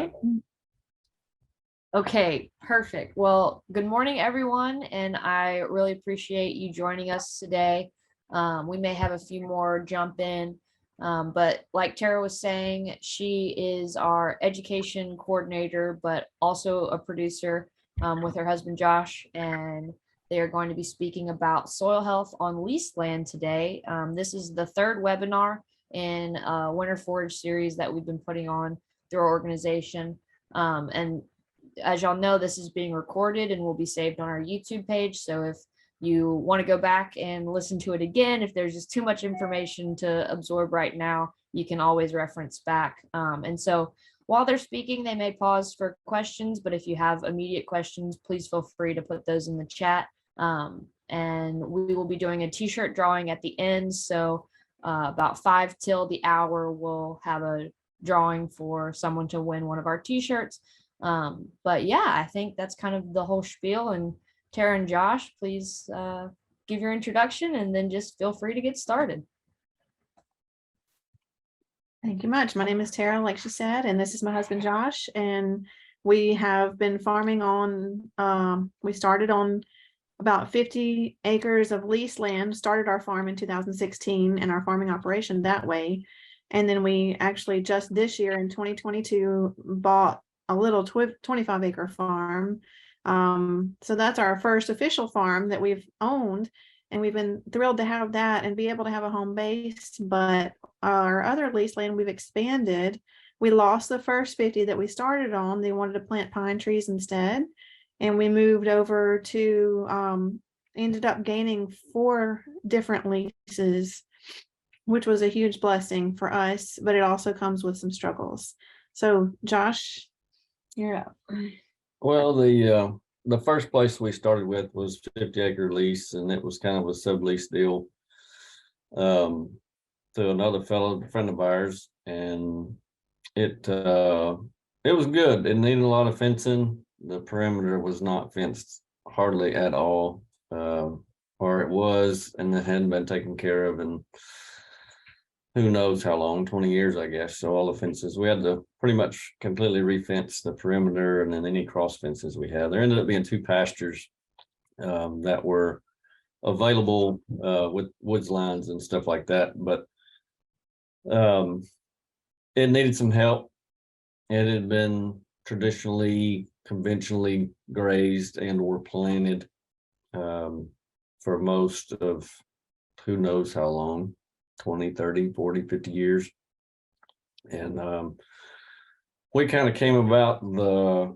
right. Okay, perfect. Well, good morning, everyone, and I really appreciate you joining us today. We may have a few more jump in, but like Tara was saying, she is our education coordinator, but also a producer with her husband Josh, and they are going to be speaking about soil health on leased land today. This is the third webinar in a Winter Forage series that we've been putting on through our organization. And as y'all know, this is being recorded and will be saved on our YouTube page. So if you want to go back and listen to it again, if there's just too much information to absorb right now, you can always reference back. And so while they're speaking, they may pause for questions, but if you have immediate questions, please feel free to put those in the chat. And we will be doing a t-shirt drawing at the end. So about 5 till the hour, we'll have a drawing for someone to win one of our t-shirts. But yeah, I think that's kind of the whole spiel. And Tara and Josh, please give your introduction and then just feel free to get started. Thank you much. My name is Tara, like she said, and this is my husband Josh. And we have been farming on, we started on about 50 acres of leased land, started our farm in 2016 and our farming operation that way. And then we actually just this year in 2022 bought a little 25-acre farm. So that's our first official farm that we've owned, and we've been thrilled to have that and be able to have a home base. But our other lease land, we've expanded. We lost the first 50 that we started on. They wanted to plant pine trees instead. And we moved over to, ended up gaining 4 different leases, which was a huge blessing for us, but it also comes with some struggles. So Josh, you're up. Well, the first place we started with was 50-acre lease, and it was kind of a sublease deal to another friend of ours, and it was good. It needed a lot of fencing. The perimeter was not fenced hardly at all, or it was, and it hadn't been taken care of, and who knows how long, 20 years, I guess. So all the fences, we had to pretty much completely refence the perimeter, and then any cross fences we had. There ended up being 2 pastures that were available with woods lines and stuff like that. But it needed some help. It had been traditionally, conventionally grazed and or planted for most of who knows how long. 20, 30, 40, 50 years. And we kind of came about the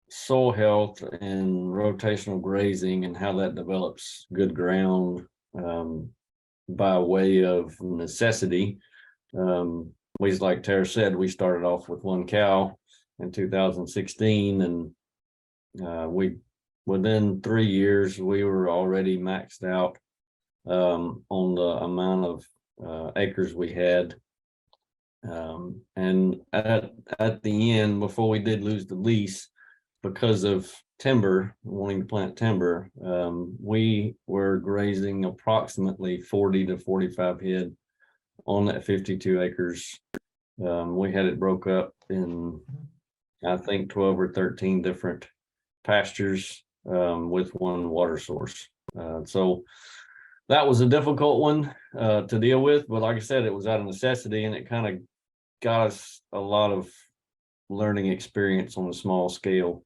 soil health and rotational grazing and how that develops good ground by way of necessity. We, like Tara said, we started off with 1 cow in 2016, and within 3 years we were already maxed out on the amount of acres we had, and at the end, before we did lose the lease because of timber, wanting to plant timber, we were grazing approximately 40 to 45 head on that 52 acres. We had it broke up in, I think, 12 or 13 different pastures with 1 water source. So that was a difficult one to deal with, but like I said, it was out of necessity, and it kind of got us a lot of learning experience on a small scale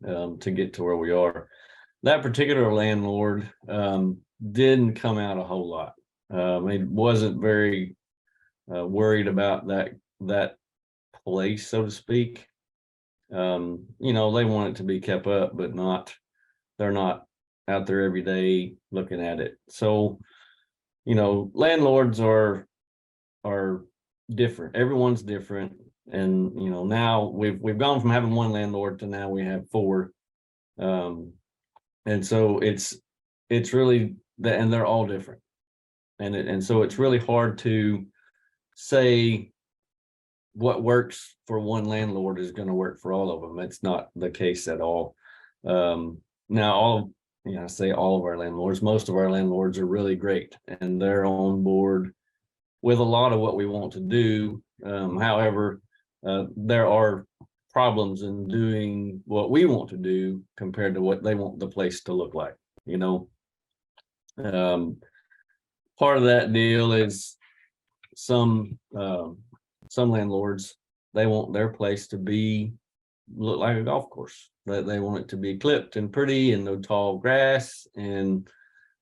to get to where we are. That particular landlord didn't come out a whole lot. He wasn't very worried about that place, so to speak. You know, they want it to be kept up, but they're not out there every day looking at it. So, you know, landlords are different. Everyone's different. And, you know, now we've gone from having 1 landlord to now we have 4. And so it's really that, and they're all different. And so it's really hard to say what works for one landlord is going to work for all of them. It's not the case at all. Now, I say all of our landlords, most of our landlords are really great, and they're on board with a lot of what we want to do. However, there are problems in doing what we want to do compared to what they want the place to look like, you know. Part of that deal is some landlords, they want their place to look like a golf course. They want it to be clipped and pretty and no tall grass. And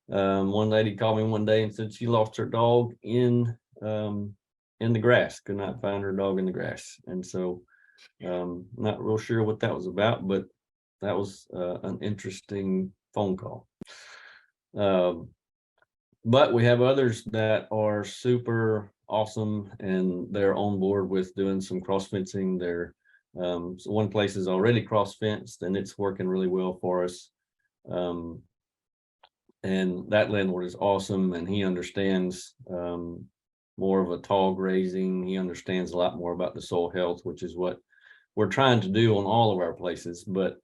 one lady called me one day and said she lost her dog in the grass, could not find her dog in the grass. And so not real sure what that was about, but that was an interesting phone call. But we have others that are super awesome and they're on board with doing some cross fencing. They're so one place is already cross fenced and it's working really well for us. And that landlord is awesome and he understands more of a tall grazing. He understands a lot more about the soil health, which is what we're trying to do on all of our places. But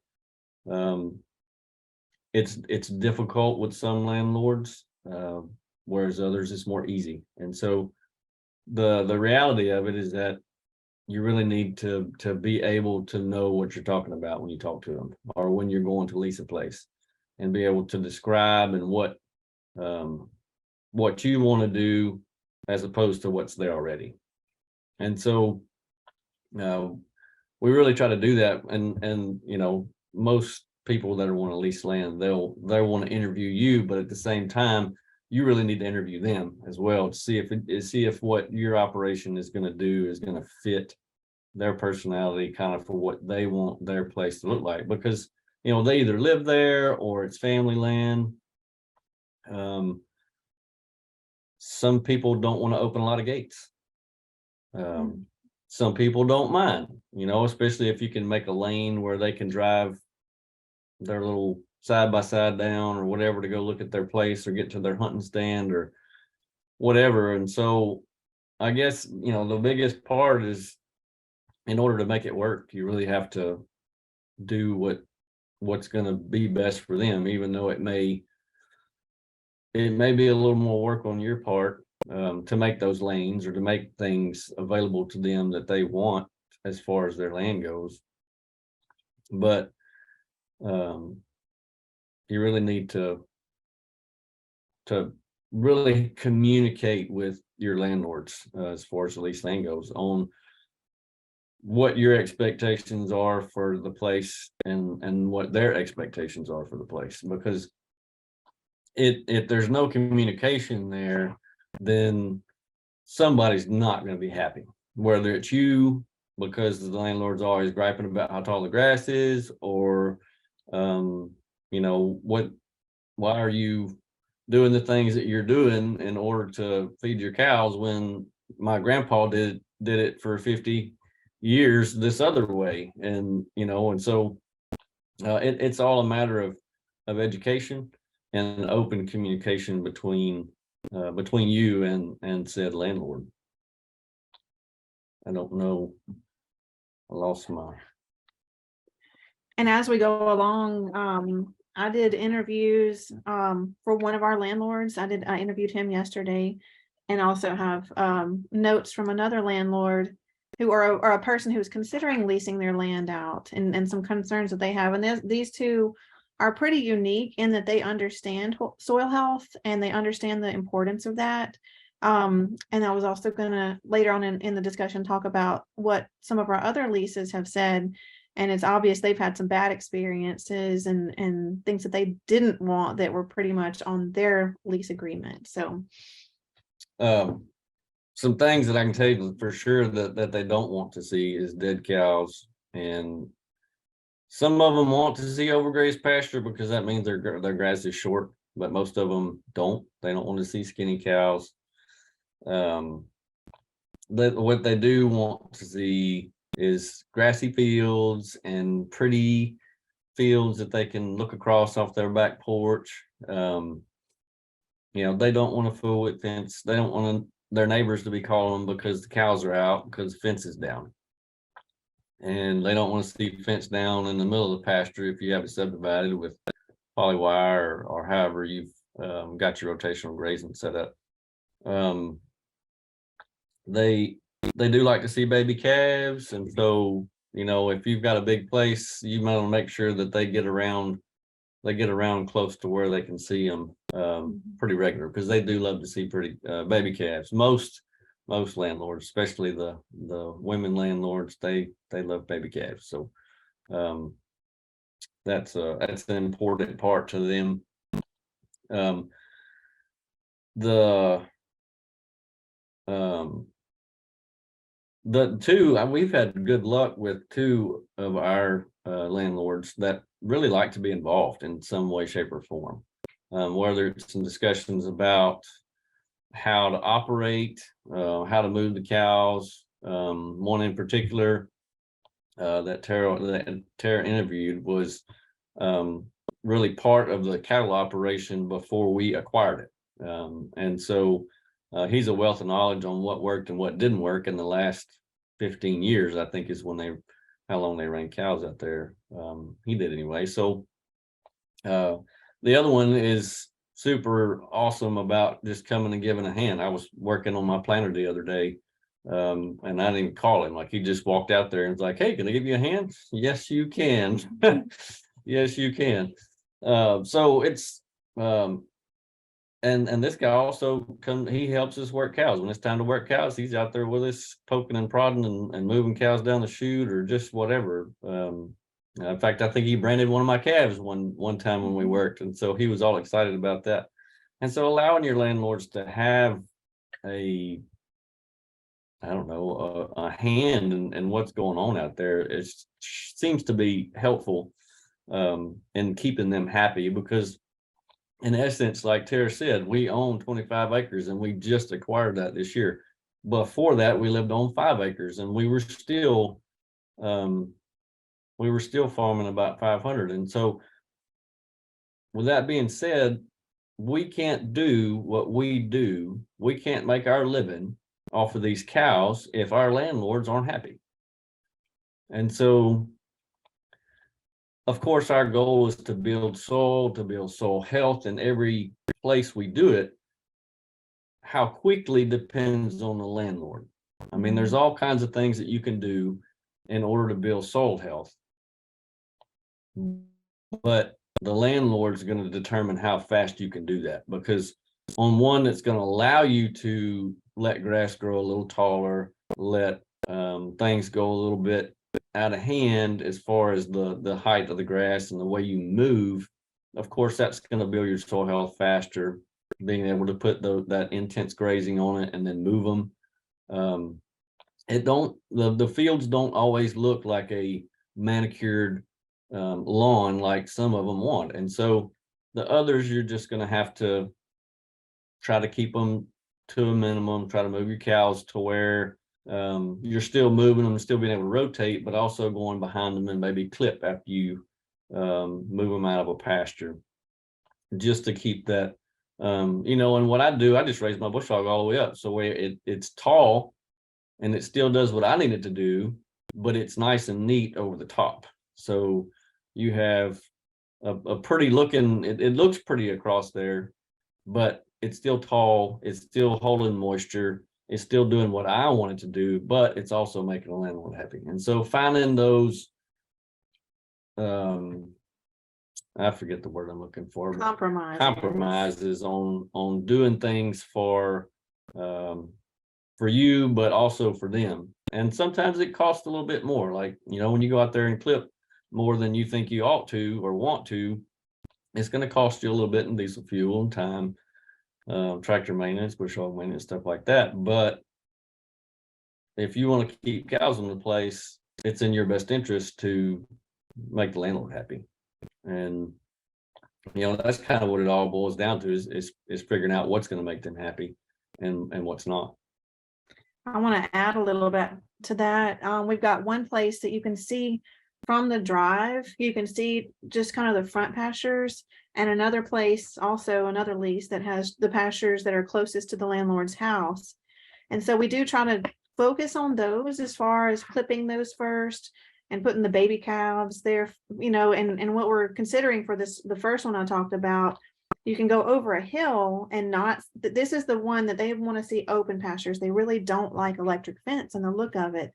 it's difficult with some landlords, whereas others it's more easy. And so the reality of it is that you really need to be able to know what you're talking about when you talk to them, or when you're going to lease a place, and be able to describe and what you want to do as opposed to what's there already. And so we really try to do that. And you know, most people that want to lease land, they'll want to interview you, but at the same time, you really need to interview them as well to see if what your operation is going to do is going to fit their personality, kind of for what they want their place to look like. Because you know, they either live there or it's family land. Some people don't want to open a lot of gates. Some people don't mind, you know, especially if you can make a lane where they can drive their little side by side down or whatever to go look at their place or get to their hunting stand or whatever. And so I guess, you know, the biggest part is, in order to make it work, you really have to do what's going to be best for them, even though it may be a little more work on your part to make those lanes or to make things available to them that they want as far as their land goes. But you really need to really communicate with your landlords as far as the lease land goes, on what your expectations are for the place and what their expectations are for the place. Because if there's no communication there, then somebody's not going to be happy, whether it's you because the landlord's always griping about how tall the grass is, or you know, why are you doing the things that you're doing in order to feed your cows when my grandpa did it for 50 years this other way? And you know, and so it's all a matter of education and open communication between you and said landlord. I don't know, I lost my. And as we go along, I did interviews for one of our landlords. I interviewed him yesterday, and also have notes from another landlord who are a person who's considering leasing their land out, and some concerns that they have. And these two are pretty unique in that they understand soil health and they understand the importance of that. And I was also going to later on in the discussion talk about what some of our other leases have said. And it's obvious they've had some bad experiences and things that they didn't want that were pretty much on their lease agreement. So some things that I can tell you for sure that they don't want to see is dead cows. And some of them want to see overgrazed pasture because that means their grass is short, but most of them don't. They don't want to see skinny cows. What they do want to see is grassy fields and pretty fields that they can look across off their back porch. You know, they don't want a full width fence. They don't want their neighbors to be calling them because the cows are out because the fence is down. And they don't want to see fence down in the middle of the pasture if you have it subdivided with polywire or however you've got your rotational grazing set up. They they do like to see baby calves. And so, you know, if you've got a big place, you might want to make sure that they get around close to where they can see them pretty regular, because they do love to see pretty baby calves. Most landlords, especially the women landlords, they love baby calves. So that's an important part to them. We've had good luck with two of our landlords that really like to be involved in some way, shape, or form. Whether it's some discussions about how to operate, how to move the cows. One in particular that Tara interviewed was really part of the cattle operation before we acquired it. And so he's a wealth of knowledge on what worked and what didn't work in the last 15 years, I think, is how long they ran cows out there. He did anyway. So the other one is super awesome about just coming and giving a hand. I was working on my planter the other day, and I didn't even call him. Like, he just walked out there and was like, "Hey, can I give you a hand?" Yes, you can. Yes, you can. So it's and this guy also he helps us work cows. When it's time to work cows, he's out there with us, poking and prodding and moving cows down the chute or just whatever. In fact, I think he branded one of my calves one time when we worked, and so he was all excited about that. And so allowing your landlords to have a hand in what's going on out there, it seems to be helpful in keeping them happy, because in essence, like Tara said, we own 25 acres and we just acquired that this year. Before that, we lived on 5 acres and we were still farming about 500. And so with that being said, we can't do what we do. We can't make our living off of these cows if our landlords aren't happy. And so, of course, our goal is to build soil health in every place we do it. How quickly depends on the landlord. I mean, there's all kinds of things that you can do in order to build soil health, but the landlord's going to determine how fast you can do that, because on one, it's going to allow you to let grass grow a little taller, let things go a little bit out of hand as far as the height of the grass and the way you move. Of course, that's going to build your soil health faster, being able to put that intense grazing on it and then move them. The fields don't always look like a manicured lawn like some of them want. And so the others, you're just going to have to try to keep them to a minimum, try to move your cows to where you're still moving them, still being able to rotate, but also going behind them and maybe clip after you move them out of a pasture, just to keep that. And what I do, I just raise my bush hog all the way up, so it's tall and it still does what I need it to do, but it's nice and neat over the top. So you have a pretty looking, it looks pretty across there, but it's still tall, it's still holding moisture, it's still doing what I want it to do, but it's also making a landlord happy. And so finding those, I forget the word I'm looking for, compromises on doing things for you, but also for them. And sometimes it costs a little bit more. Like, when you go out there and clip more than you think you ought to or want to, it's going to cost you a little bit in diesel fuel and time, tractor maintenance, bush hog maintenance, stuff like that. But if you want to keep cows in the place, it's in your best interest to make the landlord happy. And that's kind of what it all boils down to, is figuring out what's going to make them happy and what's not. I want to add a little bit to that. We've got one place that you can see from the drive. You can see just kind of the front pastures, and another place, also another lease, that has the pastures that are closest to the landlord's house. And so we do try to focus on those as far as clipping those first and putting the baby calves there, and what we're considering for the first one I talked about you can go over a hill and not, this is the one that they want to see open pastures. They really don't like electric fence and the look of it.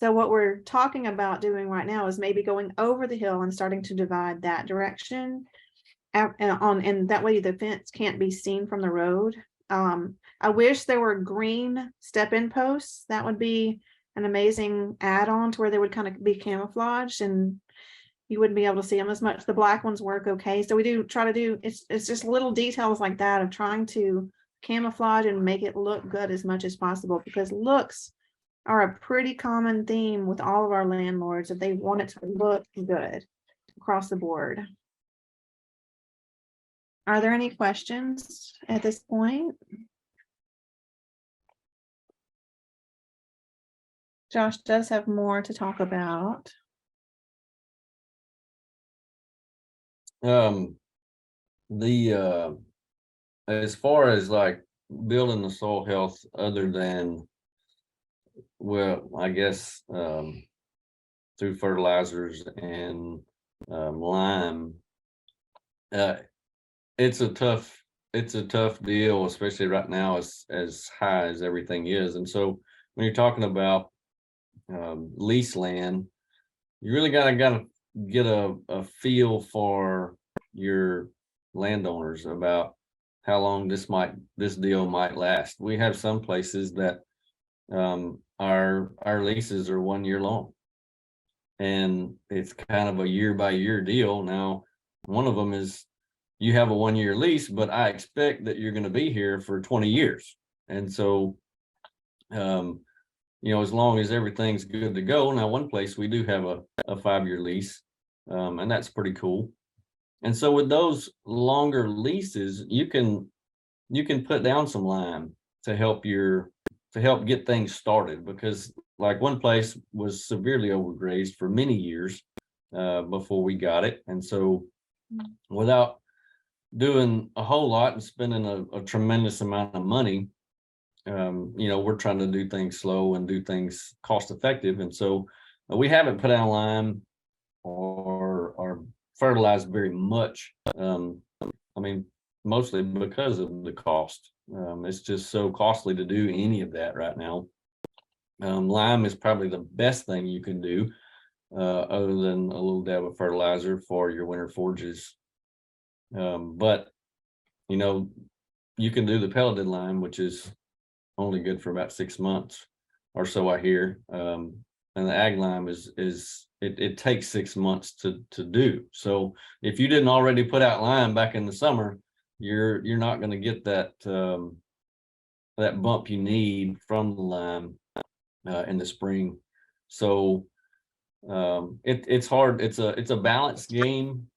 So what we're talking about doing right now is maybe going over the hill and starting to divide that direction. And that way the fence can't be seen from the road. I wish there were green step-in posts. That would be an amazing add-on to where they would kind of be camouflaged and you wouldn't be able to see them as much. The black ones work okay. So we do try to do, it's just little details like that of trying to camouflage and make it look good as much as possible, because looks are a pretty common theme with all of our landlords, that they want it to look good across the board. Are there any questions at this point? Josh does have more to talk about. As far as like building the soil health, other than, well, I guess through fertilizers and lime, it's a tough deal, especially right now as high as everything is. And so when you're talking about lease land, you really gotta get a feel for your landowners about how long this deal might last. We have some places that our leases are 1 year long, and it's kind of a year by year deal. Now, one of them is you have a 1 year lease, but I expect that you're going to be here for 20 years. And so, as long as everything's good to go. Now, one place we do have a 5-year lease, and that's pretty cool. And so with those longer leases, you can put down some lime to help get things started, because like one place was severely overgrazed for many years before we got it. And so without doing a whole lot and spending a tremendous amount of money, we're trying to do things slow and do things cost effective. And so we haven't put down lime or fertilized very much. Mostly because of the cost. It's just so costly to do any of that right now. Lime is probably the best thing you can do, other than a little dab of fertilizer for your winter forages. But you can do the pelleted lime, which is only good for about 6 months or so, I hear. And the ag lime it takes 6 months to do. So if you didn't already put out lime back in the summer, you're not going to get that bump you need from the lime in the spring. So it's hard. It's a balanced game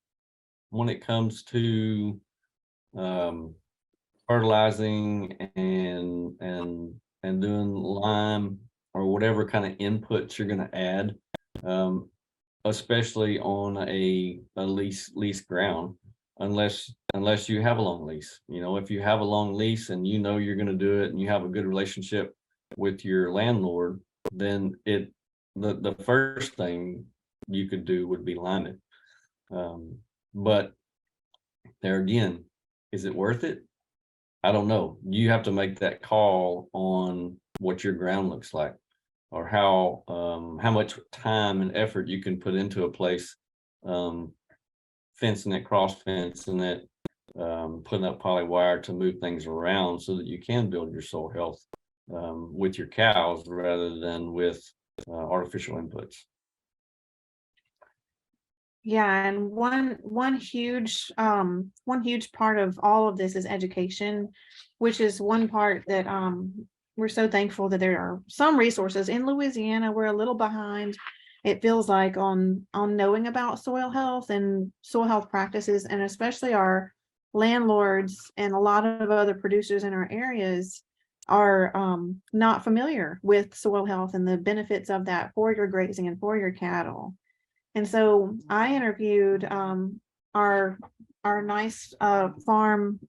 when it comes to fertilizing and doing lime or whatever kind of inputs you're going to add, especially on a lease ground, unless you have a long lease. If you have a long lease and you're going to do it and you have a good relationship with your landlord, then the first thing you could do would be lime it. But there again, is it worth it? I don't know. You have to make that call on what your ground looks like, or how much time and effort you can put into a place, fencing it, cross fencing it, putting up poly wire to move things around so that you can build your soil health with your cows rather than with artificial inputs. Yeah, and one huge part of all of this is education, which is one part that we're so thankful that there are some resources. In Louisiana, we're a little behind, it feels like, on knowing about soil health and soil health practices, and especially our landlords and a lot of other producers in our areas are not familiar with soil health and the benefits of that for your grazing and for your cattle. And so I interviewed our nice farm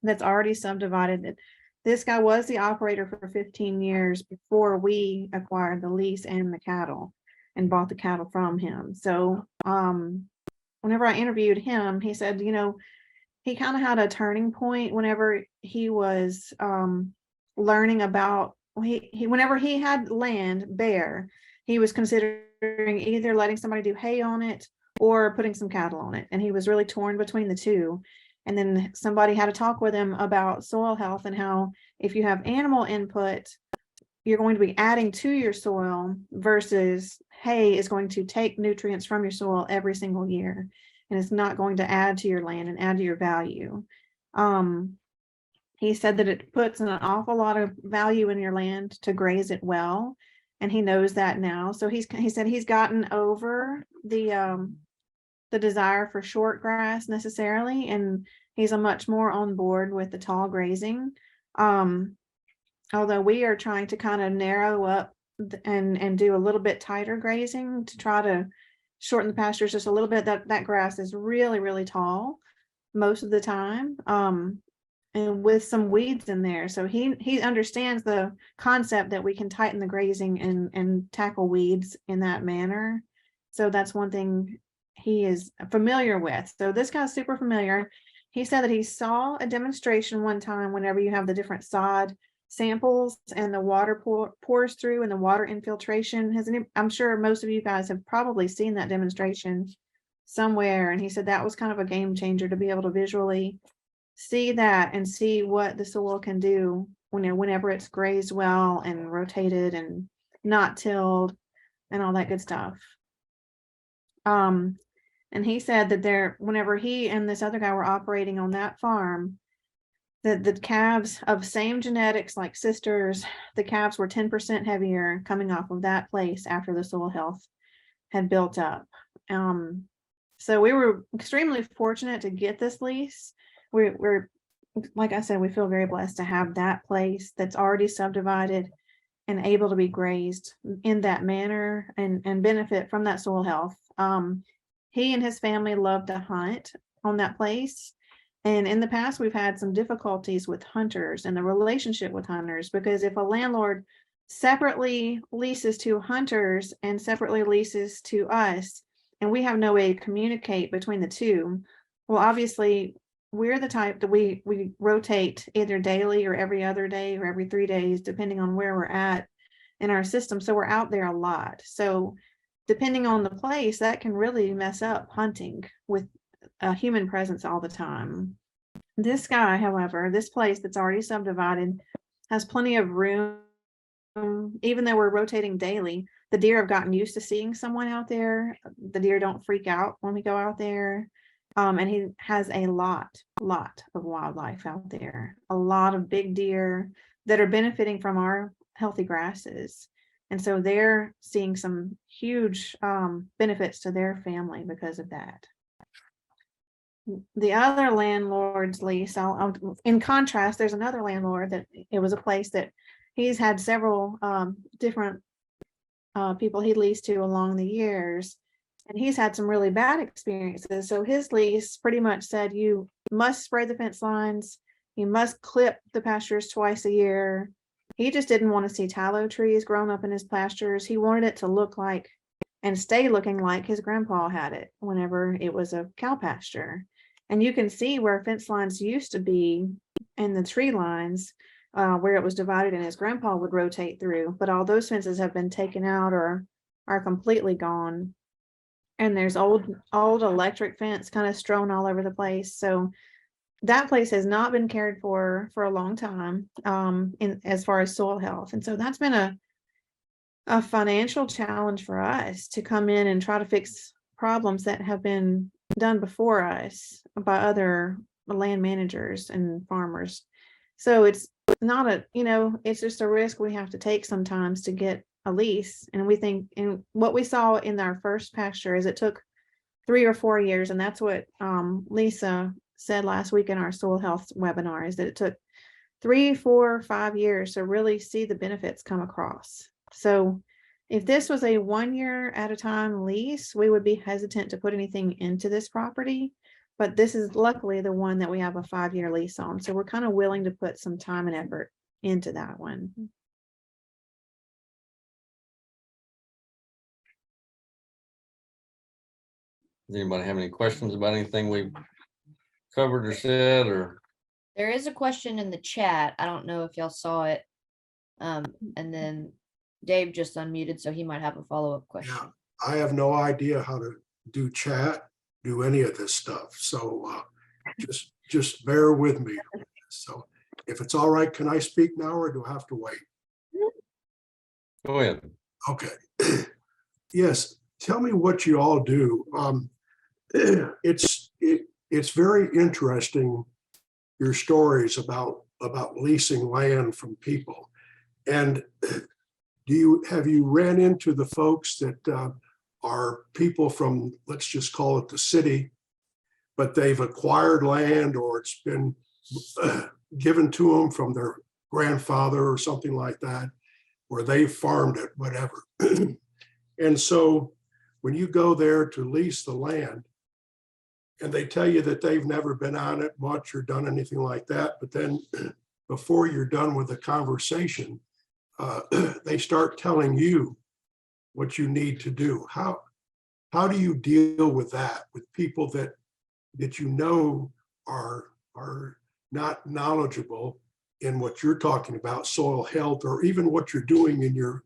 that's already subdivided. This guy was the operator for 15 years before we acquired the lease and the cattle and bought the cattle from him. So whenever I interviewed him, he said, he kind of had a turning point whenever he was learning about whenever he had land bare, he was considering either letting somebody do hay on it or putting some cattle on it, and he was really torn between the two. And then somebody had a talk with him about soil health and how if you have animal input, you're going to be adding to your soil versus hay is going to take nutrients from your soil every single year, and it's not going to add to your land and add to your value. He said that it puts an awful lot of value in your land to graze it well, and he knows that now. So he said he's gotten over the desire for short grass necessarily, and he's a much more on board with the tall grazing. Although we are trying to kind of narrow up and do a little bit tighter grazing to try to shorten the pastures just a little bit. That grass is really, really tall most of the time, and with some weeds in there. So he understands the concept that we can tighten the grazing and tackle weeds in that manner. So that's one thing he is familiar with. So this guy's super familiar. He said that he saw a demonstration one time whenever you have the different sod samples and the water pours through and the water infiltration. I'm sure most of you guys have probably seen that demonstration somewhere. And he said that was kind of a game changer to be able to visually see that and see what the soil can do whenever it's grazed well and rotated and not tilled and all that good stuff. And he said that whenever he and this other guy were operating on that farm, that the calves of same genetics like sisters, the calves were 10% heavier coming off of that place after the soil health had built up. So we were extremely fortunate to get this lease. We're like I said, we feel very blessed to have that place that's already subdivided and able to be grazed in that manner and benefit from that soil health. He and his family love to hunt on that place. And in the past, we've had some difficulties with hunters and the relationship with hunters, because if a landlord separately leases to hunters and separately leases to us, and we have no way to communicate between the two, well, obviously, we're the type that we rotate either daily or every other day or every 3 days, depending on where we're at in our system. So we're out there a lot. So depending on the place, that can really mess up hunting with a human presence all the time. This guy, however, this place that's already subdivided has plenty of room. Even though we're rotating daily, the deer have gotten used to seeing someone out there. The deer don't freak out when we go out there. And he has a lot of wildlife out there, a lot of big deer that are benefiting from our healthy grasses. And so they're seeing some huge benefits to their family because of that. The other landlord's lease, in contrast, there's another landlord that it was a place that he's had several different people he leased to along the years, and he's had some really bad experiences. So his lease pretty much said you must spray the fence lines, you must clip the pastures twice a year. He just didn't want to see tallow trees growing up in his pastures. He wanted it to look like and stay looking like his grandpa had it whenever it was a cow pasture. And you can see where fence lines used to be and the tree lines where it was divided and his grandpa would rotate through, but all those fences have been taken out or are completely gone. And there's old electric fence kind of strewn all over the place. So that place has not been cared for a long time in as far as soil health. And so that's been a financial challenge for us to come in and try to fix problems that have been done before us by other land managers and farmers. So it's not it's just a risk we have to take sometimes to get a lease. And we think, and what we saw in our first pasture is it took 3 or 4 years. And that's what Lisa said last week in our soil health webinar, is that it took 3, 4, 5 years to really see the benefits come across. So if this was a 1 year at a time lease, we would be hesitant to put anything into this property. But this is luckily the one that we have a 5-year lease on. So we're kind of willing to put some time and effort into that one. Does anybody have any questions about anything we've covered or said, or? There is a question in the chat. I don't know if y'all saw it. And then Dave just unmuted, so he might have a follow-up question. Yeah, I have no idea how to do chat, do any of this stuff. So just bear with me. So if it's all right, can I speak now or do I have to wait? Go ahead. Okay. Yes, tell me what you all do. It's very interesting, your stories about leasing land from people. And have you ran into the folks that are people from, let's just call it the city, but they've acquired land or it's been given to them from their grandfather or something like that, or they farmed it, whatever. And so when you go there to lease the land and they tell you that they've never been on it much or done anything like that, but then before you're done with the conversation, they start telling you what you need to do. How do you deal with that, with people that you know are not knowledgeable in what you're talking about, soil health, or even what you're doing in your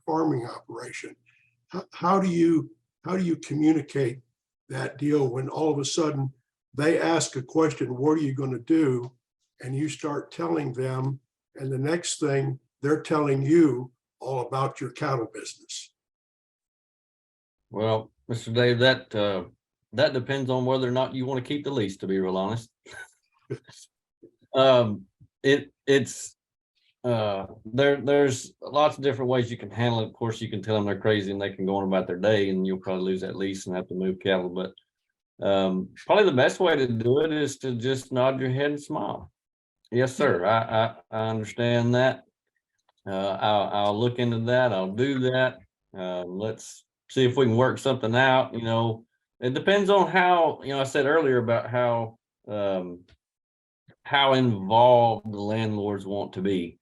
farming operation? How do you communicate that deal when all of a sudden they ask a question, what are you going to do? And you start telling them, and the next thing they're telling you all about your cattle business. Well, Mr. Dave, that depends on whether or not you want to keep the lease, to be real honest. There's lots of different ways you can handle it. Of course, you can tell them they're crazy and they can go on about their day and you'll probably lose that lease and have to move cattle. But probably the best way to do it is to just nod your head and smile. Yes, sir. I understand that. I'll look into that. I'll do that. Let's see if we can work something out. You know, it depends on how, I said earlier about how involved the landlords want to be.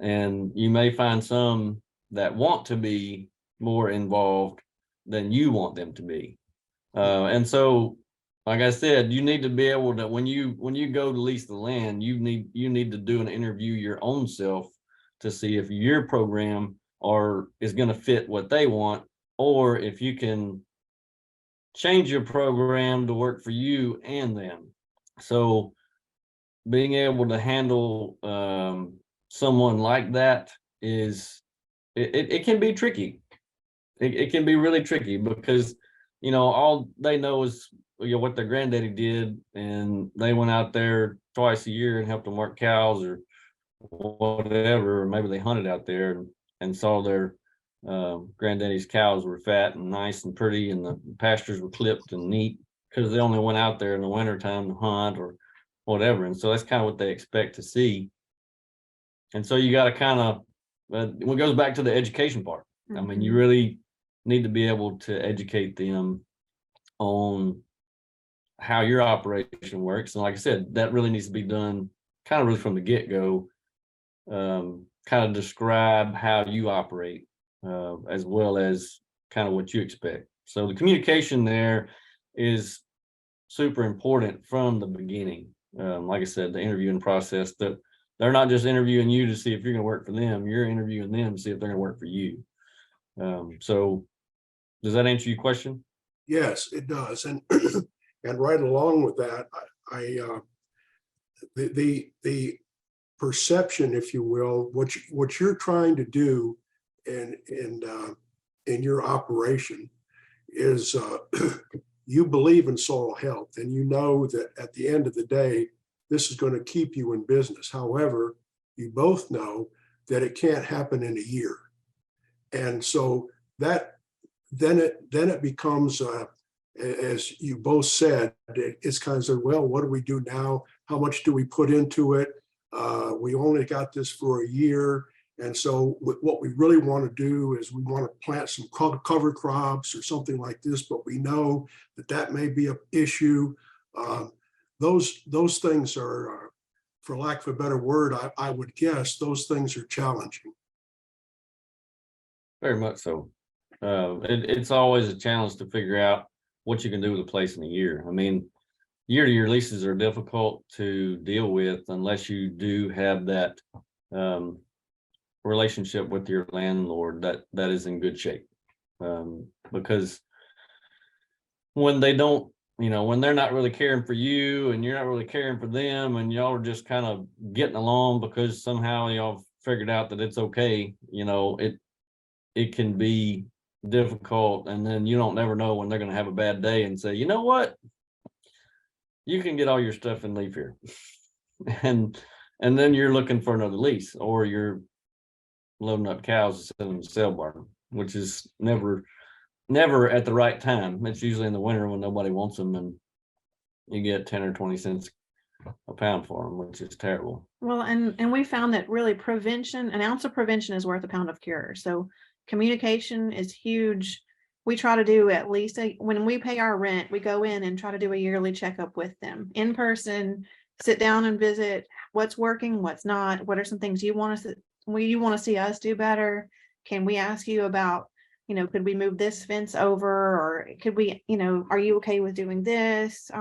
And you may find some that want to be more involved than you want them to be. And so, like I said, you need to be able to, when you go to lease the land, you need to do an interview your own self to see if your program is going to fit what they want, or if you can change your program to work for you and them. So being able to handle someone like that it can be tricky. It can be really tricky because, all they know is what their granddaddy did, and they went out there twice a year and helped them work cows or whatever. Maybe they hunted out there and saw their granddaddy's cows were fat and nice and pretty, and the pastures were clipped and neat because they only went out there in the wintertime to hunt or whatever. And so that's kind of what they expect to see. And so you got to kind of, it goes back to the education part. Mm-hmm. I mean, you really need to be able to educate them on how your operation works. And like I said, that really needs to be done kind of really from the get-go. Kind of describe how you operate, as well as kind of what you expect. So the communication there is super important from the beginning. Like I said, the interviewing process, that they're not just interviewing you to see if you're going to work for them, you're interviewing them to see if they're going to work for you. So does that answer your question? Yes, it does. And and right along with that, the perception, if you will, what you're trying to do in your operation is you believe in soil health, and you know that at the end of the day, this is going to keep you in business. However, you both know that it can't happen in a year. And so that then it becomes, as you both said, it's kind of, well, what do we do now? How much do we put into it? We only got this for a year. And so what we really want to do is we want to plant some cover crops or something like this, but we know that may be an issue. Those things are, for lack of a better word, I would guess those things are challenging. Very much so. It's always a challenge to figure out what you can do with a place in a year. I mean, year-to-year leases are difficult to deal with unless you do have that relationship with your landlord that is in good shape. Because when they don't, when they're not really caring for you and you're not really caring for them, and y'all are just kind of getting along because somehow y'all figured out that it's okay, it can be difficult. And then you don't never know when they're going to have a bad day and say, you know what, you can get all your stuff and leave here. and then you're looking for another lease, or you're loading up cows and sending them to sale barn, which is never at the right time. It's usually in the winter when nobody wants them, and you get 10 or 20 cents a pound for them, which is terrible. Well, and we found that really an ounce of prevention is worth a pound of cure. So communication is huge. We try to do at least when we pay our rent, we go in and try to do a yearly checkup with them in person, sit down and visit what's working, what's not, what are some things you want to see us do better. Can we ask you about, could we move this fence over, or could we, are you okay with doing this?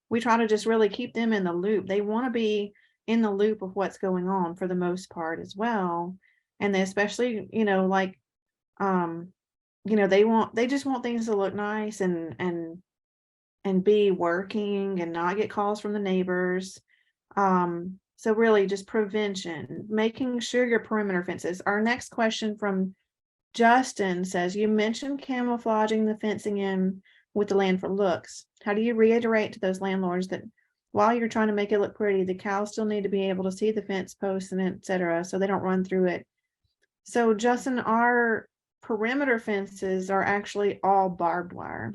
We try to just really keep them in the loop. They want to be in the loop of what's going on for the most part as well. And they especially, they just want things to look nice and be working and not get calls from the neighbors. So really just prevention, making sure your perimeter fences. Our next question from Justin says, you mentioned camouflaging the fencing in with the land for looks. How do you reiterate to those landlords that while you're trying to make it look pretty, the cows still need to be able to see the fence posts and etc., so they don't run through it? So Justin, our perimeter fences are actually all barbed wire,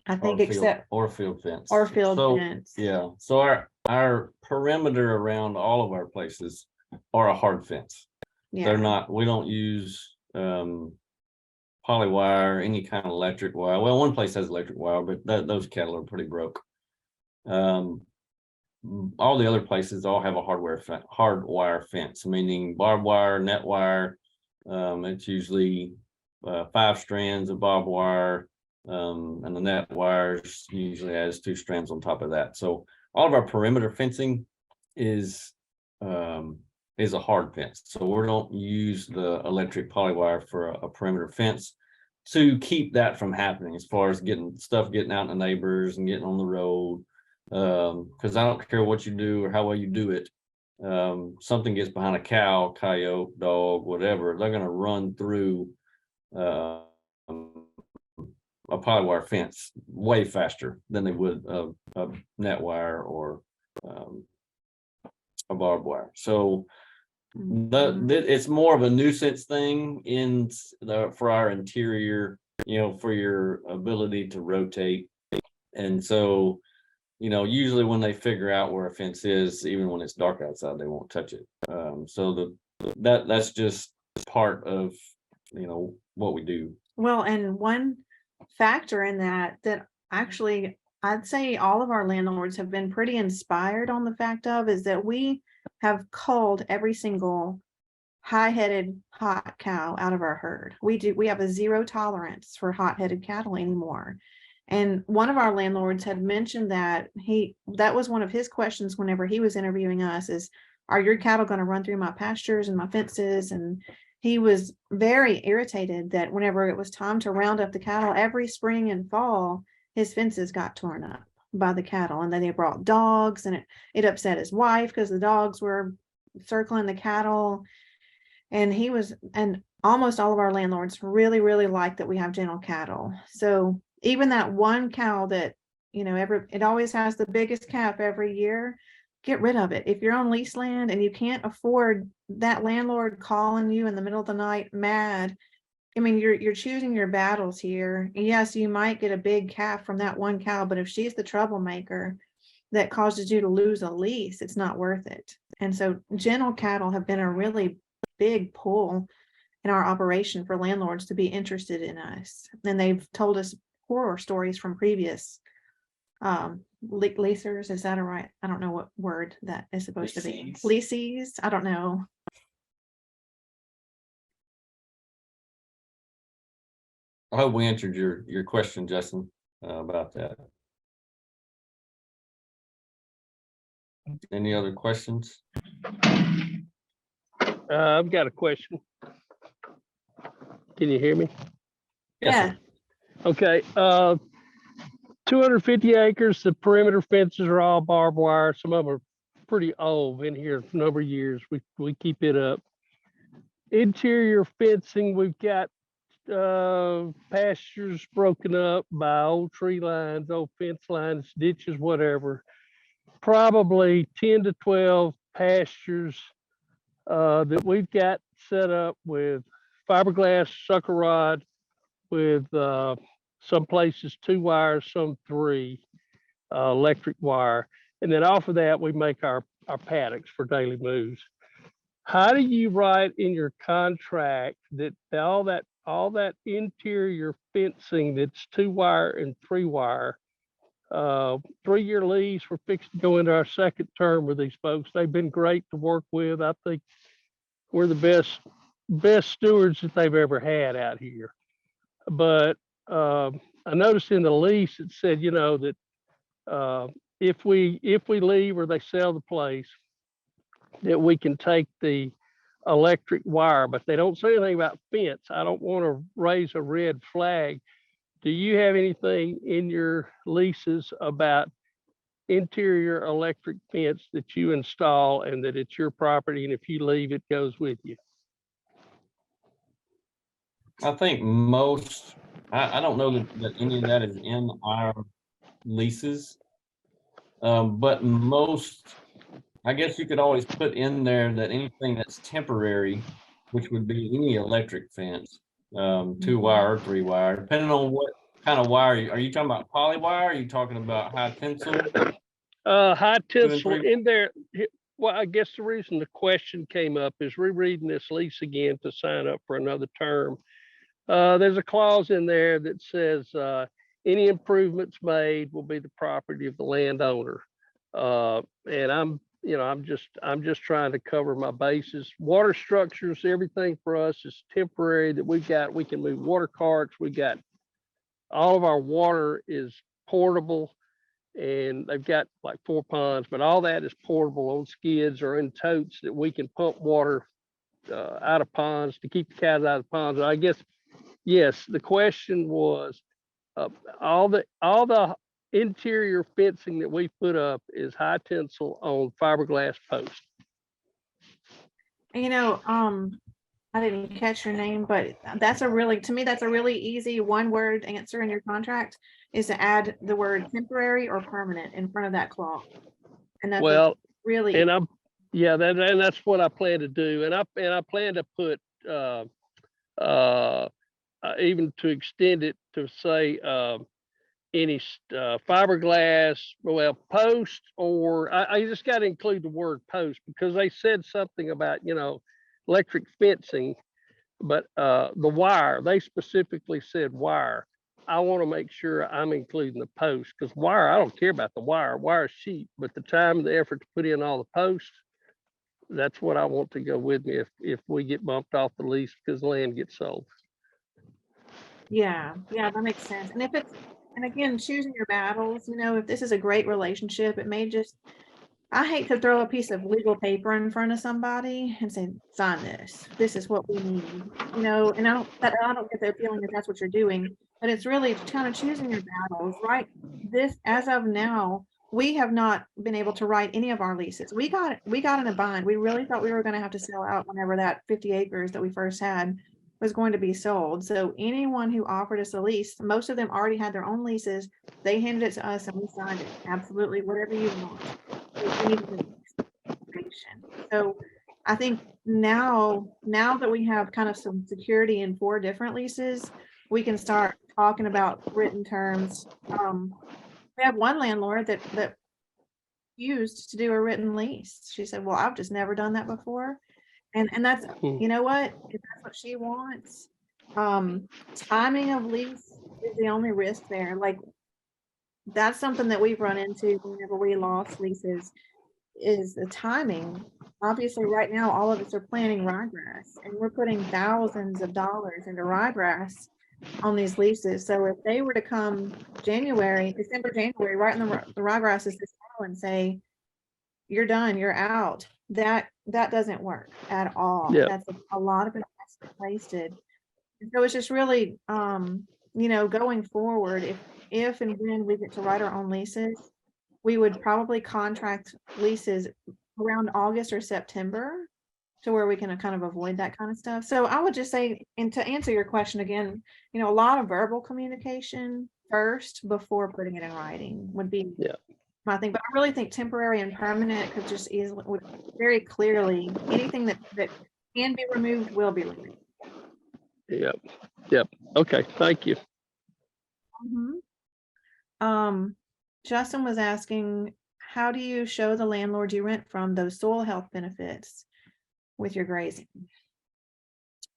I think, except field fence. Fence. Yeah. So our perimeter around all of our places are a hard fence. Yeah. They're not, we don't use poly wire, any kind of electric wire. Well, one place has electric wire, but those cattle are pretty broke. All the other places all have a hard wire fence, meaning barbed wire, net wire. It's usually 5 strands of barbed wire, and the net wires usually has 2 strands on top of that. So all of our perimeter fencing is a hard fence. So we don't use the electric poly wire for a perimeter fence to keep that from happening, as far as getting out to neighbors and getting on the road. Because I don't care what you do or how well you do it. Something gets behind a cow, coyote, dog, whatever, they're going to run through a poly wire fence way faster than they would a net wire or a barbed wire. So it's more of a nuisance thing for our interior, for your ability to rotate. And so, usually when they figure out where a fence is, even when it's dark outside, they won't touch it. So that's just part of, what we do. Well, and one factor in that actually I'd say all of our landlords have been pretty inspired on the fact of is that we have culled every single high-headed hot cow out of our herd. We have a 0 tolerance for hot-headed cattle anymore. And one of our landlords had mentioned that was one of his questions whenever he was interviewing us is, are your cattle going to run through my pastures and my fences? And he was very irritated that whenever it was time to round up the cattle every spring and fall, his fences got torn up by the cattle, and then they brought dogs, and it upset his wife because the dogs were circling the cattle. And almost all of our landlords really, really like that we have gentle cattle. So even that one cow that, it always has the biggest calf every year, get rid of it. If you're on lease land and you can't afford that landlord calling you in the middle of the night mad, I mean, you're choosing your battles here. Yes, you might get a big calf from that one cow, but if she's the troublemaker that causes you to lose a lease, it's not worth it. And so gentle cattle have been a really big pull in our operation for landlords to be interested in us. And they've told us horror stories from previous leasers. Is that right? I don't know what word that is supposed to be. Leases. I don't know. I hope we answered your question, Justin, about that. Any other questions? I've got a question. Can you hear me? Yes, Yeah, sir. Okay, 250 acres, the perimeter fences are all barbed wire. Some of them are pretty old, been here a number of years. We keep it up. Interior fencing, we've got pastures broken up by old tree lines, old fence lines, ditches, whatever. Probably 10 to 12 pastures that we've got set up with fiberglass sucker rod with some places 2 wires, some 3 electric wire. And then off of that, we make our paddocks for daily moves. How do you write in your contract that all that interior fencing that's 2 wire and 3 wire, 3-year lease, we're fixed to go into our second term with these folks. They've been great to work with. I think we're the best stewards that they've ever had out here. But I noticed in the lease, it said, you know, that if we leave or they sell the place, that we can take the electric wire, but they don't say anything about fence. I don't want to raise a red flag. Do you have anything in your leases about interior electric fence that you install and that it's your property, and if you leave, it goes with you? I think most, I don't know that any of that is in our leases. But most, I guess you could always put in there that anything that's temporary, which would be any electric fence, 2 wire or 3 wire, depending on what kind of wire. Are you talking about poly wire? Are you talking about high tensile? High 2 and tensile 3? in there. Well, I guess the reason the question came up is rereading this lease again to sign up for another term. There's a clause in there that says any improvements made will be the property of the landowner. And I'm just trying to cover my bases. Water structures, everything for us is temporary that we've got. We can move water carts. We got all of our water is portable, and they've got like 4 ponds, but all that is portable on skids or in totes that we can pump water out of ponds to keep the cows out of ponds. I guess, yes, the question was all the interior fencing that we put up is high tensile on fiberglass posts. you know, I didn't catch your name, but that's a really, to me, that's a really easy 1-word answer in your contract is to add the word temporary or permanent in front of that clause. And that's Well, really, and and that's what I plan to do. And I plan to put even to extend it to say any fiberglass, well, post, or I just got to include the word post because they said something about, you know, electric fencing, but the wire, they specifically said wire. I want to make sure I'm including the post because wire, I don't care about the wire. Wire is cheap, but the time and the effort to put in all the posts, that's what I want to go with me if we get bumped off the lease because land gets sold. yeah, that makes sense. And if it's, and again, choosing your battles, you know, if this is a great relationship, it may just, I hate to throw a piece of legal paper in front of somebody and say, sign this. This is what we need, you know, and I don't get the feeling that that's what you're doing, but it's really kind of choosing your battles, right? This, as of now, we have not been able to write any of our leases. We got in a bind. We really thought we were going to have to sell out whenever that 50 acres that we first had was going to be sold. So anyone who offered us a lease, most of them already had their own leases. They handed it to us and we signed it. Absolutely, whatever you want. So I think now that we have kind of some security in 4 different leases, we can start talking about written terms. We have one landlord that used to do a written lease. She said, well, I've just never done that before. And that's, you know what, if that's what she wants, timing of lease is the only risk there. Like, that's something that we've run into whenever we lost leases is the timing. Obviously, right now, all of us are planting ryegrass, and we're putting thousands of dollars into ryegrass on these leases. So if they were to come December, January, right in the ryegrass is this low and say, you're done, you're out. That doesn't work at all. Yep. That's a lot of investment wasted. And so it's just really, you know, going forward, if and when we get to write our own leases, we would probably contract leases around August or September to where we can kind of avoid that kind of stuff. So I would just say, and to answer your question again, you know, a lot of verbal communication first before putting it in writing would be Yeah. my thing. But I really think temporary and permanent could just easily, would very clearly, anything that can be removed will be removed. Yep. Yep. Okay. Thank you. Justin was asking, how do you show the landlord you rent from those soil health benefits with your grazing?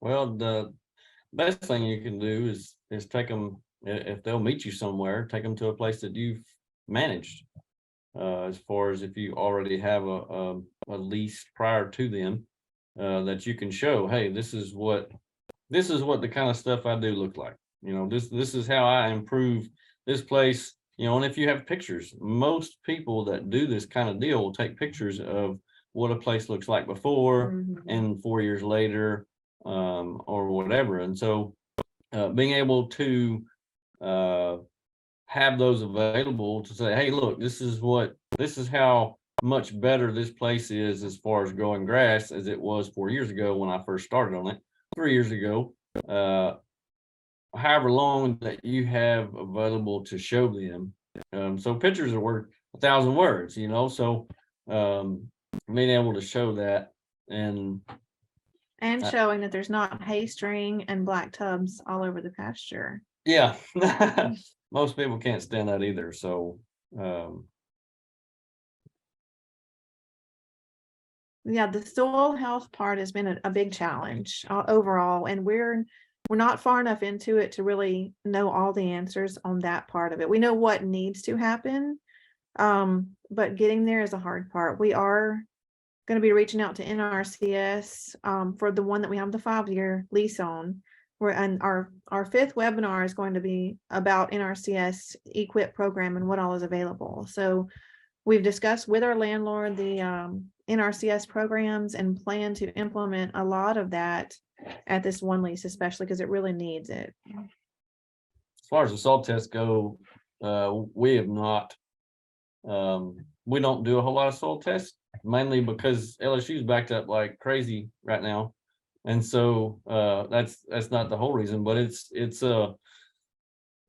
Well, the best thing you can do is take them, if they'll meet you somewhere, take them to a place that you've managed. As far as if you already have a lease prior to them, that you can show, hey, this is what the kind of stuff I do look like. You know, this is how I improve this place. You know, and if you have pictures, most people that do this kind of deal will take pictures of what a place looks like before and 4 years later, or whatever. And so being able to have those available to say, hey, look, this is how much better this place is as far as growing grass as it was 4 years ago when I first started on it, 3 years ago. However long that you have available to show them. So pictures are worth 1,000 words, you know, so being able to show that and showing that there's not hay string and black tubs all over the pasture. Yeah. Most people can't stand that either. So yeah, the soil health part has been a big challenge overall, and we're not far enough into it to really know all the answers on that part of it. We know what needs to happen, but getting there is a hard part. We are going to be reaching out to NRCS for the one that we have the 5-year lease on. And our 5th webinar is going to be about NRCS equip program and what all is available. So we've discussed with our landlord the NRCS programs and plan to implement a lot of that at this one lease, especially because it really needs it. as far as the soil tests go, we have not, we don't do a whole lot of soil tests, mainly because LSU's backed up like crazy right now. And so that's not the whole reason, but it's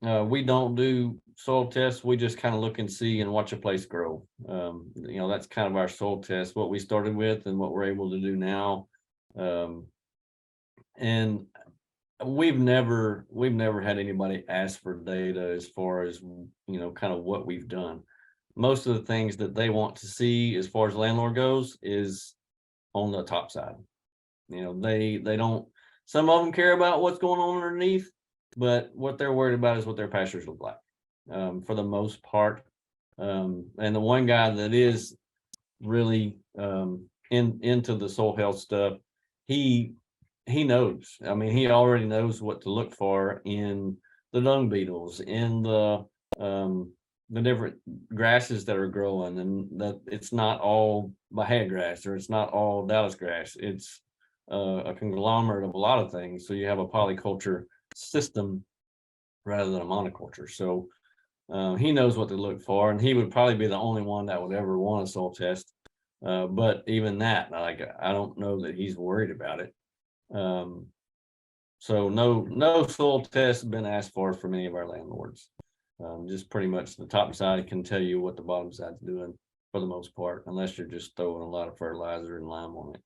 we don't do soil tests. We just kind of look and see and watch a place grow. You know, that's kind of our soil test, what we started with and what we're able to do now. And we've never had anybody ask for data as far as, you know, kind of what we've done. Most of the things that they want to see as far as landlord goes is on the top side. You know, they don't, some of them care about what's going on underneath, but what they're worried about is what their pastures look like, for the most part. And the one guy that is really into the soil health stuff, he knows. I mean, he already knows what to look for in the dung beetles, in the different grasses that are growing, and that it's not all Bahia grass or it's not all Dallas grass. It's a conglomerate of a lot of things. So you have a polyculture system rather than a monoculture. So he knows what to look for, and he would probably be the only one that would ever want a soil test. But even that, like, I don't know that he's worried about it. So no soil tests have been asked for from any of our landlords. Just pretty much the top side can tell you what the bottom side's doing for the most part, unless you're just throwing a lot of fertilizer and lime on it.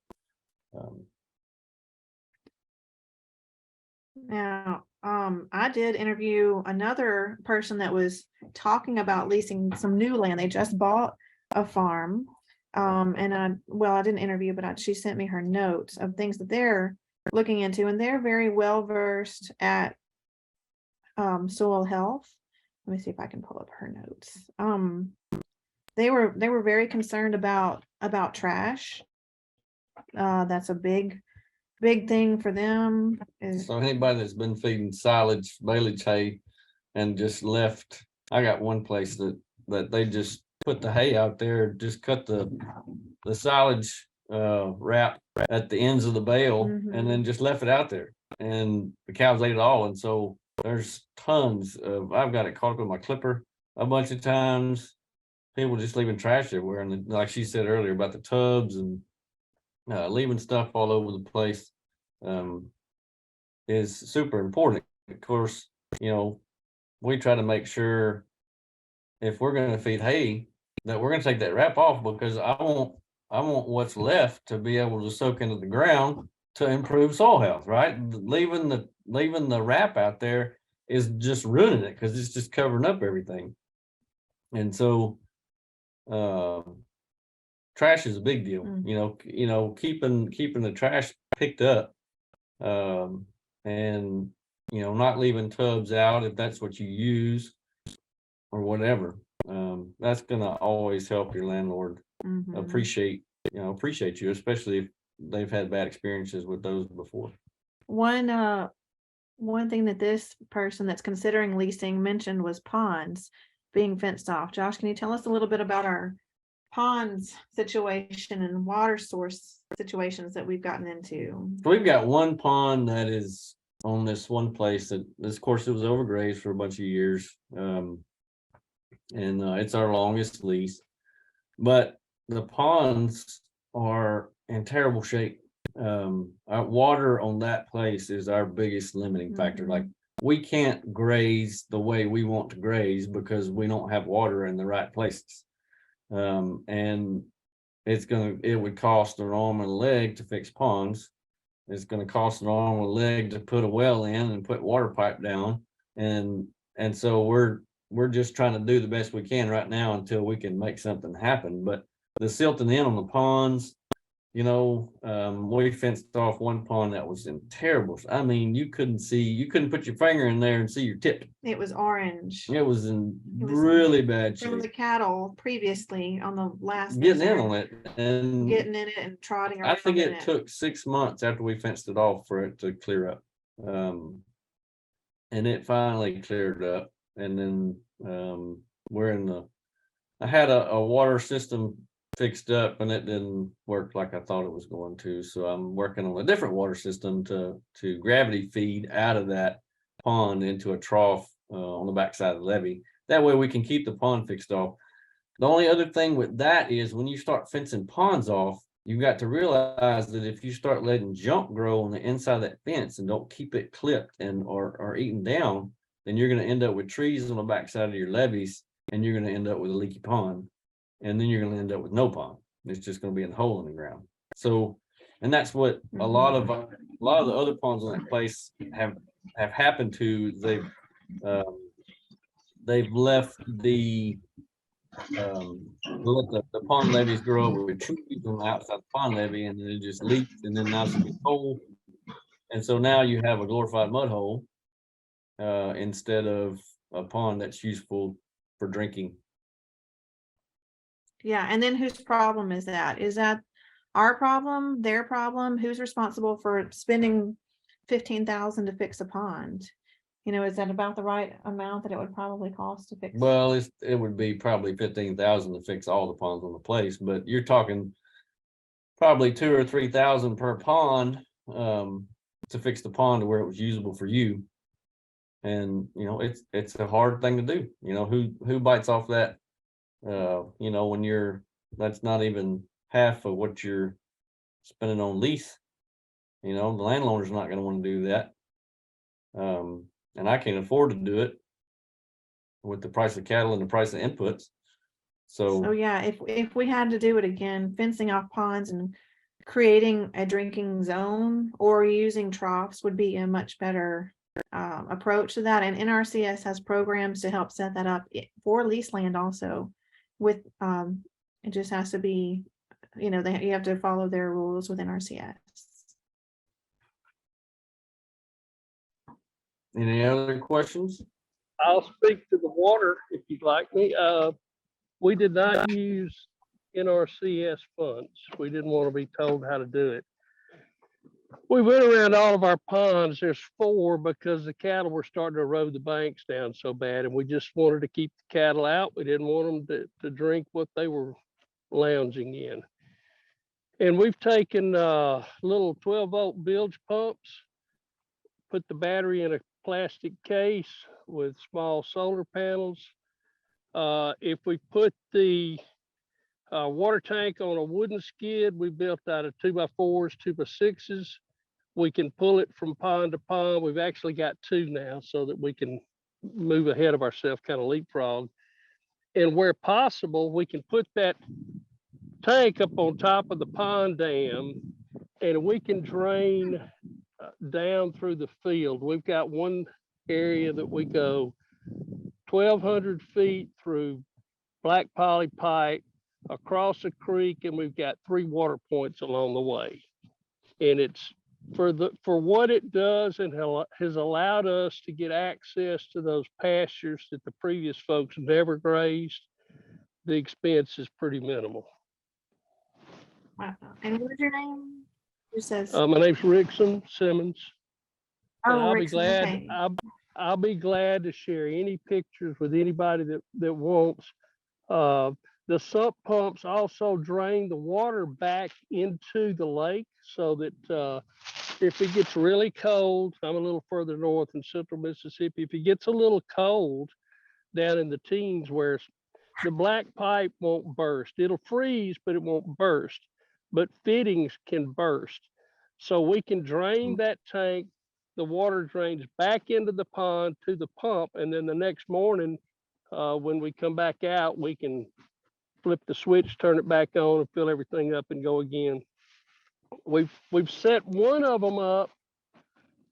Now, I did interview another person that was talking about leasing some new land. They just bought a farm. And I didn't interview, but she sent me her notes of things that they're looking into, and they're very well versed at soil health. Let me see if I can pull up her notes. They were very concerned about trash. That's a big thing for them. So anybody that's been feeding silage, baleage hay, and just left, I got one place that they just put the hay out there, just cut the silage wrap at the ends of the bale and then just left it out there, and the cows ate it all. And so there's tons of, I've got it caught up in my clipper a bunch of times, people just leaving trash everywhere. And like she said earlier about the tubs and leaving stuff all over the place is super important. Of course, you know, we try to make sure if we're going to feed hay that we're going to take that wrap off, because I want what's left to be able to soak into the ground to improve soil health, right? Leaving the wrap out there is just ruining it because it's just covering up everything. And so trash is a big deal. You know, keeping the trash picked up, and you know, not leaving tubs out if that's what you use or whatever. That's gonna always help your landlord appreciate you, especially if they've had bad experiences with those before. One thing that this person that's considering leasing mentioned was ponds being fenced off. Josh, can you tell us a little bit about our ponds situation and water source situations that we've gotten into? We've got one pond that is on this one place that, of course, it was overgrazed for a bunch of years. And it's our longest lease, but the ponds are in terrible shape. Our water on that place is our biggest limiting factor. Like, we can't graze the way we want to graze because we don't have water in the right places. And it would cost an arm and a leg to fix ponds. It's going to cost an arm and a leg to put a well in and put water pipe down. And so we're just trying to do the best we can right now until we can make something happen. But the silting in on the ponds, you know, we fenced off one pond that was in terrible. I mean, you couldn't put your finger in there and see your tip. It was orange. It was in really bad shape. From the cattle previously on the last. Getting in on it and getting in it and trotting around. I think it took 6 months after we fenced it off for it to clear up. And it finally cleared up. And then I had a water system fixed up and it didn't work like I thought it was going to. So I'm working on a different water system to gravity feed out of that pond into a trough on the backside of the levee. That way we can keep the pond fixed off. The only other thing with that is when you start fencing ponds off, you've got to realize that if you start letting junk grow on the inside of that fence and don't keep it clipped and or eaten down, then you're going to end up with trees on the backside of your levees and you're going to end up with a leaky pond. And then you're going to end up with no pond. It's just going to be a hole in the ground. So, and that's what a lot of the other ponds on that place have happened to. They've left the pond levees grow over with trees on the outside the pond levee, and then it just leaks, and then now it's a big hole. And so now you have a glorified mud hole instead of a pond that's useful for drinking. Yeah, and then whose problem is that? Is that our problem, their problem? Who's responsible for spending $15,000 to fix a pond? You know, is that about the right amount that it would probably cost to fix? Well, it would be probably $15,000 to fix all the ponds on the place, but you're talking probably $2,000 or $3,000 per pond to fix the pond to where it was usable for you. And you know, it's a hard thing to do. You know, who bites off that? You know, when that's not even half of what you're spending on lease. You know, the landlord's not going to want to do that. And I can't afford to do it with the price of cattle and the price of inputs. So yeah, if we had to do it again, fencing off ponds and creating a drinking zone or using troughs would be a much better approach to that. And NRCS has programs to help set that up for lease land also. With it just has to be, you know, you have to follow their rules with NRCS. Any other questions? I'll speak to the water if you'd like me. We did not use NRCS funds. We didn't want to be told how to do it. we went around all of our ponds. There's 4 because the cattle were starting to erode the banks down so bad, and we just wanted to keep the cattle out. We didn't want them to drink what they were lounging in. And we've taken little 12-volt bilge pumps, put the battery in a plastic case with small solar panels. If we put the water tank on a wooden skid we built out of 2x4s, 2x6s, we can pull it from pond to pond. We've actually got 2 now so that we can move ahead of ourselves, kind of leapfrog. And where possible, we can put that tank up on top of the pond dam, and we can drain down through the field. We've got one area that we go 1,200 feet through black poly pipe across a creek, and we've got 3 water points along the way. And it's for what it does, and has allowed us to get access to those pastures that the previous folks never grazed. The expense is pretty minimal. Wow. And what's your name? Who says? My name's Rickson Simmons. And I'll be Rickson, glad. okay. I'll be glad to share any pictures with anybody that wants. The sump pumps also drain the water back into the lake so that if it gets really cold, I'm a little further north in central Mississippi. If it gets a little cold down in the teens, where the black pipe won't burst, it'll freeze, but it won't burst. But fittings can burst. So we can drain that tank. The water drains back into the pond to the pump. And then the next morning, when we come back out, we can flip the switch, turn it back on, and fill everything up and go again. We've set one of them up.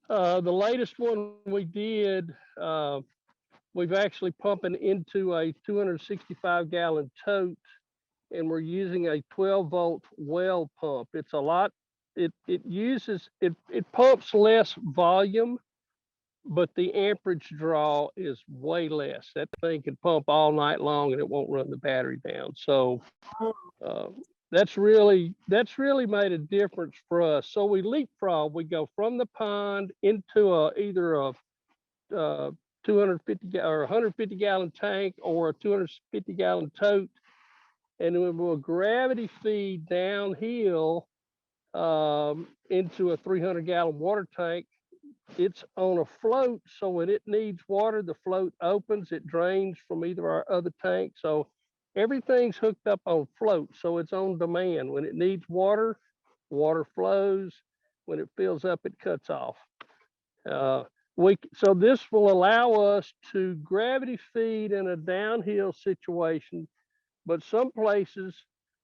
The latest one we did, we've actually pumping into a 265-gallon tote, and we're using a 12-volt well pump. It's a lot. It pumps less volume, but the amperage draw is way less. That thing can pump all night long and it won't run the battery down. So that's really made a difference for us. So we leapfrog. We go from the pond into either a 250 or 150 gallon tank or a 250 gallon tote, and then we'll gravity feed downhill into a 300 gallon water tank. It's on a float, so when it needs water, the float opens, it drains from either our other tank. So everything's hooked up on float, so it's on demand. When it needs water, water flows. When it fills up, it cuts off. So this will allow us to gravity feed in a downhill situation, but some places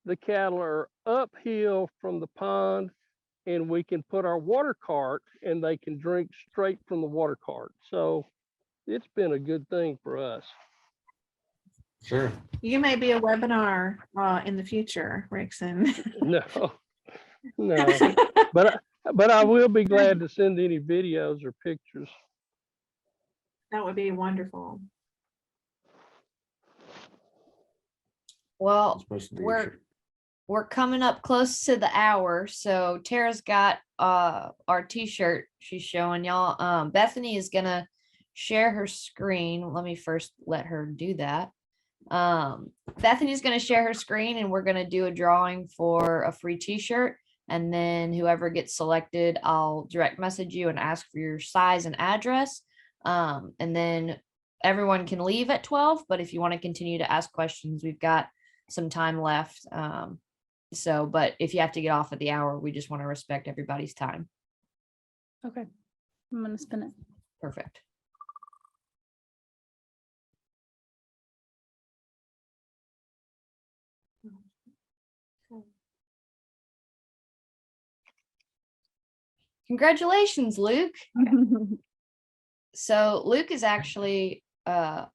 the cattle are uphill from the pond, and we can put our water cart and they can drink straight from the water cart. So it's been a good thing for us. Sure. You may be a webinar in the future, Rickson. No, but I will be glad to send any videos or pictures. That would be wonderful. Well, Supposed to be we're coming up close to the hour. So Tara's got our t-shirt she's showing y'all. Bethany is gonna share her screen. Let me first let her do that. Bethany's gonna share her screen, and we're gonna do a drawing for a free t-shirt. And then whoever gets selected, I'll direct message you and ask for your size and address. And then everyone can leave at 12, but if you want to continue to ask questions, we've got some time left. But if you have to get off at the hour, we just want to respect everybody's time. Okay, I'm gonna spin it. Perfect. Congratulations, Luke. So Luke is actually our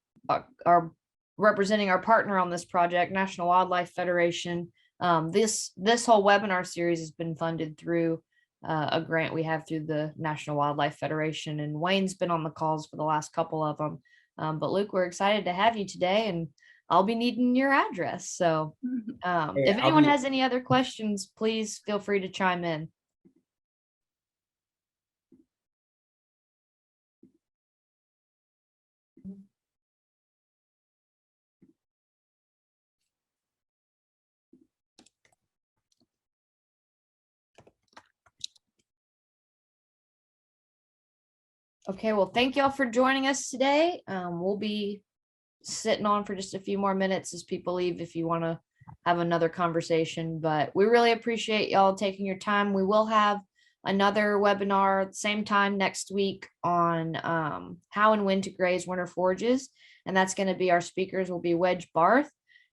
representing our partner on this project, National Wildlife Federation. This whole webinar series has been funded through a grant we have through the National Wildlife Federation, and Wayne's been on the calls for the last couple of them. But Luke, we're excited to have you today, and I'll be needing your address. So if anyone has any other questions, please feel free to chime in. Okay, well, thank y'all for joining us today. We'll be sitting on for just a few more minutes as people leave if you want to have another conversation, but we really appreciate y'all taking your time. We will have another webinar at the same time next week on how and when to graze winter forages. And that's going to be, our speakers will be Wedge Barth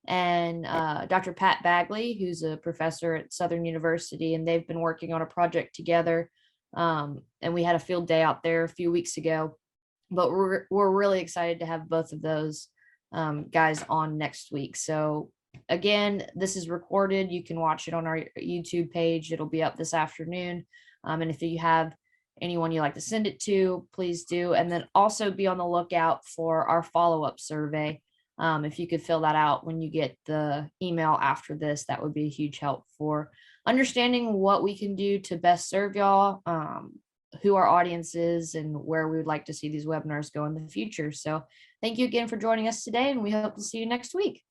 and Dr. Pat Bagley, who's a professor at Southern University, and they've been working on a project together. And we had a field day out there a few weeks ago, but we're really excited to have both of those guys on next week. So again, this is recorded. You can watch it on our YouTube page. It'll be up this afternoon. And if you have anyone you like to send it to, please do. And then also be on the lookout for our follow-up survey. If you could fill that out when you get the email after this, that would be a huge help for understanding what we can do to best serve y'all, who our audience is, and where we would like to see these webinars go in the future. So thank you again for joining us today, and we hope to see you next week.